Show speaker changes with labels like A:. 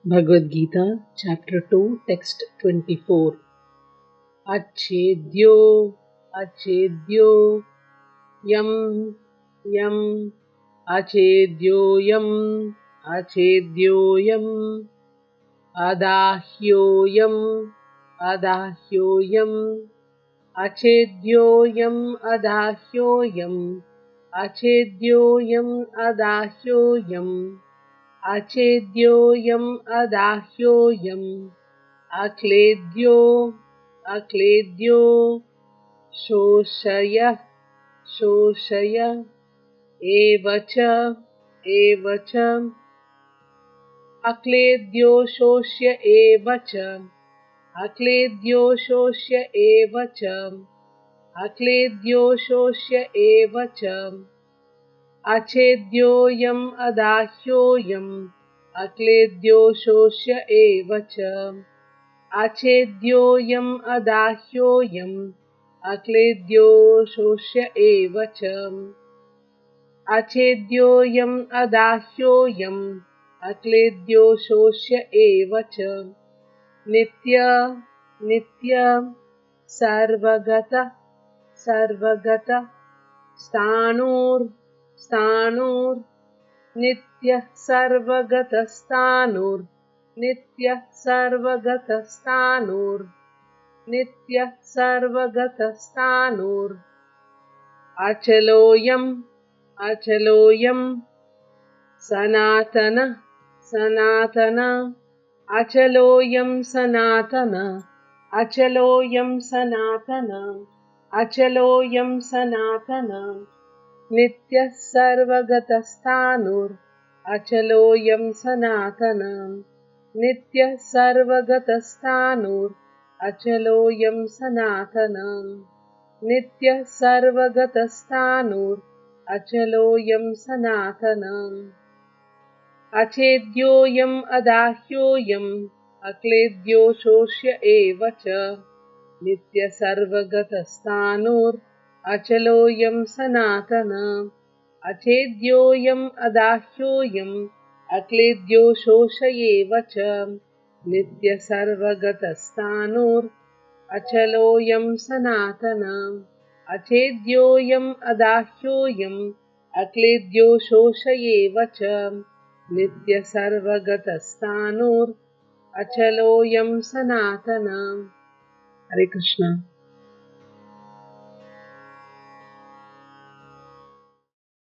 A: Bhagavad Gita, Chapter 2, Text 24. Achedyo, achedyo, yam, yam, achedyo, yam, achedyo, yam, adahyo, yam, adahyo, yam, achedyo, yam, adahyo, yam, achedyo, yam, adahyo, yam. Achedyoyam adahyoyam akledyo akledyo shoshaya shoshaya evacha evacha akledyo shoshya evacha akledyo shoshya evacha akledyo shoshya evacha Achedyoyam adahyoyam akledyo shoshya evacha Achedyoyam adahyoyam akledyo shoshya evacha Achedyoyam adahyoyam akledyo shoshya evacha Nitya Nitya Sarvagata Sarvagata Stanur Stanur Nitya Sarvagata Stanur Nitya Sarvagata Stanur Nitya Sarvagata Stanur Achaloyam Achaloyam Sanatana Sanatana Achaloyam Sanatana Achaloyam Sanatana Achaloyam Sanatana Nitya Sarvagata Stanur Achaloyam Sanatanam Nitya Sarvagata Stanur Achaloyam Sanatanam Nitya Sarvagata Stanur Achaloyam Sanatanam Achedyoyam adahyoyam akledyo shoshya evacha Nitya Sarvagata Stanur Achaloyam Sanatana Achedyoyam adahyoyam akledyo shoshayevacha Nitya Sarvagata Stanur Achaloyam Sanatana Achedyoyam adahyoyam akledyo shoshayevacha Nitya Sarvagata Stanur Achaloyam Sanatana. Hare Krishna.